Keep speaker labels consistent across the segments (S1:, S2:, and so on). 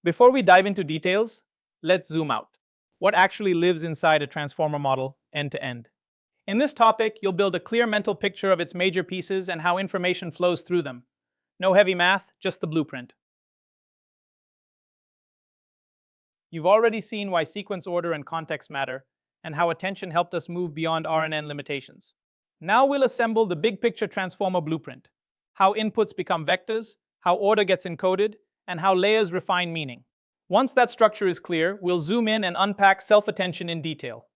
S1: Before we dive into details, let's zoom out. What actually lives inside a transformer model end to end? In this topic, you'll build a clear mental picture of its major pieces and how information flows through them. No heavy math, just the blueprint. You've already seen why sequence order and context matter, and how attention helped us move beyond RNN limitations. Now we'll assemble the big picture transformer blueprint. How inputs become vectors, how order gets encoded, and how layers refine meaning. Once that structure is clear, we'll zoom in and unpack self-attention in detail.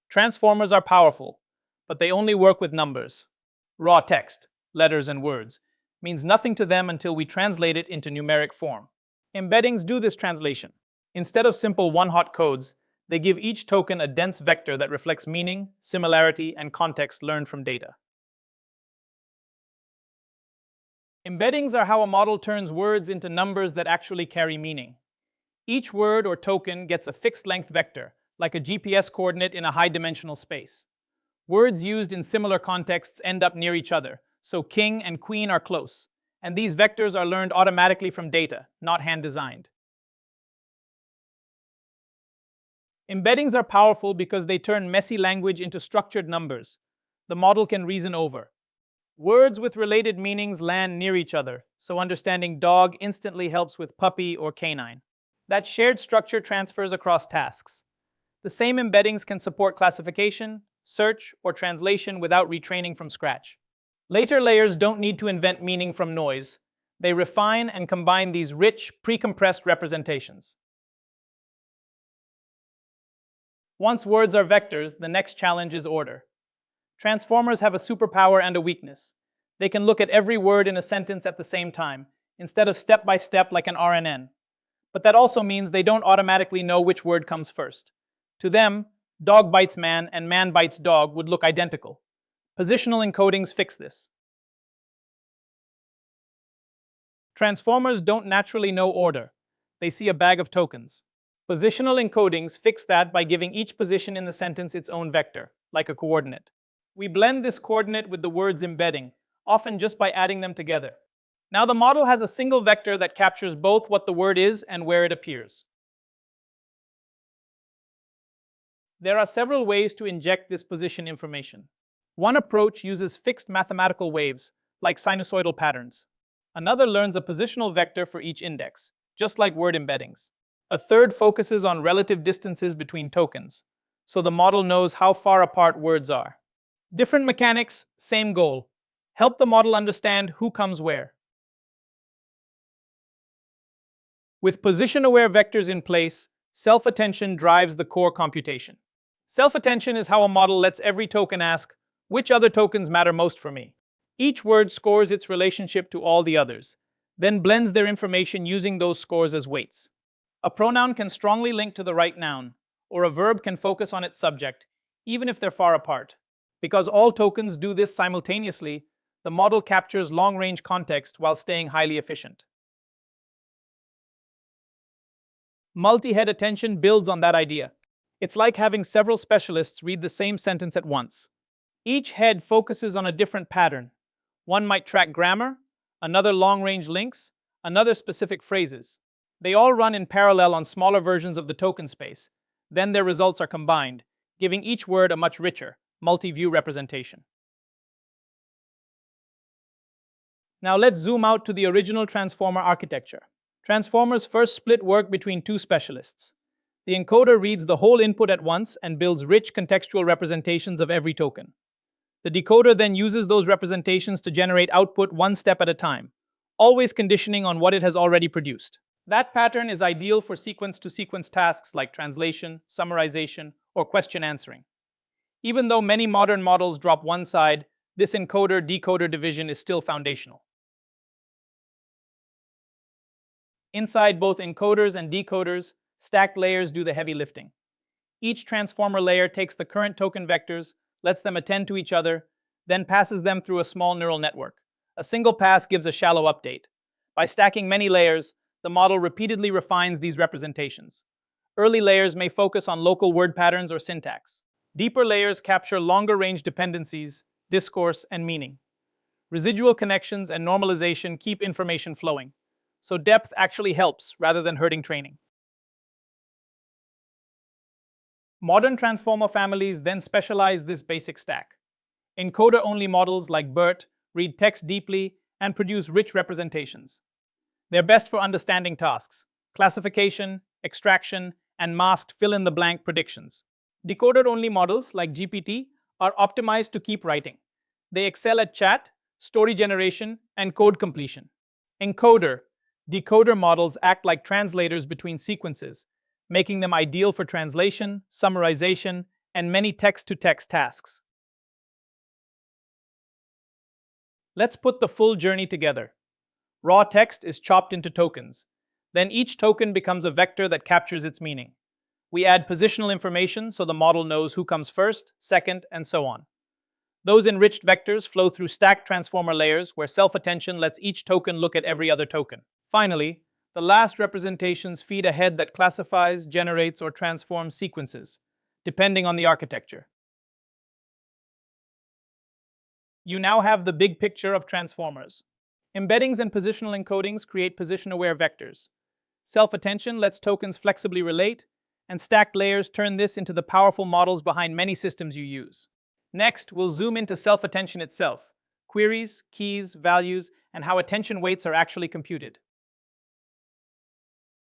S1: Transformers are powerful, but they only work with numbers. Raw text, letters and words, means nothing to them until we translate it into numeric form. Embeddings do this translation. Instead of simple one-hot codes, they give each token a dense vector that reflects meaning, similarity, and context learned from data. Embeddings are how a model turns words into numbers that actually carry meaning. Each word or token gets a fixed length vector, like a GPS coordinate in a high-dimensional space. Words used in similar contexts end up near each other, so king and queen are close, and these vectors are learned automatically from data, not hand-designed. Embeddings are powerful because they turn messy language into structured numbers the model can reason over. Words with related meanings land near each other, so understanding dog instantly helps with puppy or canine. That shared structure transfers across tasks. The same embeddings can support classification, search, or translation without retraining from scratch. Later layers don't need to invent meaning from noise. They refine and combine these rich, pre-compressed representations. Once words are vectors, the next challenge is order. Transformers have a superpower and a weakness. They can look at every word in a sentence at the same time, instead of step by step like an RNN. But that also means they don't automatically know which word comes first. To them, dog bites man and man bites dog would look identical. Positional encodings fix this. Transformers don't naturally know order. They see a bag of tokens. Positional encodings fix that by giving each position in the sentence its own vector, like a coordinate. We blend this coordinate with the word's embedding, often just by adding them together. Now the model has a single vector that captures both what the word is and where it appears. There are several ways to inject this position information. One approach uses fixed mathematical waves, like sinusoidal patterns. Another learns a positional vector for each index, just like word embeddings. A third focuses on relative distances between tokens, so the model knows how far apart words are. Different mechanics, same goal. Help the model understand who comes where. With position-aware vectors in place, self-attention drives the core computation. Self-attention is how a model lets every token ask, which other tokens matter most for me? Each word scores its relationship to all the others, then blends their information using those scores as weights. A pronoun can strongly link to the right noun, or a verb can focus on its subject, even if they're far apart. Because all tokens do this simultaneously, the model captures long-range context while staying highly efficient. Multi-head attention builds on that idea. It's like having several specialists read the same sentence at once. Each head focuses on a different pattern. One might track grammar, another long-range links, another specific phrases. They all run in parallel on smaller versions of the token space. Then their results are combined, giving each word a much richer, multi-view representation. Now let's zoom out to the original transformer architecture. Transformers first split work between two specialists. The encoder reads the whole input at once and builds rich contextual representations of every token. The decoder then uses those representations to generate output one step at a time, always conditioning on what it has already produced. That pattern is ideal for sequence-to-sequence tasks like translation, summarization, or question answering. Even though many modern models drop one side, this encoder-decoder division is still foundational. Inside both encoders and decoders, stacked layers do the heavy lifting. Each transformer layer takes the current token vectors, lets them attend to each other, then passes them through a small neural network. A single pass gives a shallow update. By stacking many layers, the model repeatedly refines these representations. Early layers may focus on local word patterns or syntax. Deeper layers capture longer-range dependencies, discourse, and meaning. Residual connections and normalization keep information flowing, so depth actually helps rather than hurting training. Modern transformer families then specialize this basic stack. Encoder-only models like BERT read text deeply and produce rich representations. They're best for understanding tasks, classification, extraction, and masked fill-in-the-blank predictions. Decoder-only models like GPT are optimized to keep writing. They excel at chat, story generation, and code completion. Encoder, decoder models act like translators between sequences, making them ideal for translation, summarization, and many text-to-text tasks. Let's put the full journey together. Raw text is chopped into tokens. Then each token becomes a vector that captures its meaning. We add positional information so the model knows who comes first, second, and so on. Those enriched vectors flow through stacked transformer layers where self-attention lets each token look at every other token. Finally, the last representations feed a head that classifies, generates, or transforms sequences, depending on the architecture. You now have the big picture of transformers. Embeddings and positional encodings create position-aware vectors. Self-attention lets tokens flexibly relate, and stacked layers turn this into the powerful models behind many systems you use. Next, we'll zoom into self-attention itself, queries, keys, values, and how attention weights are actually computed.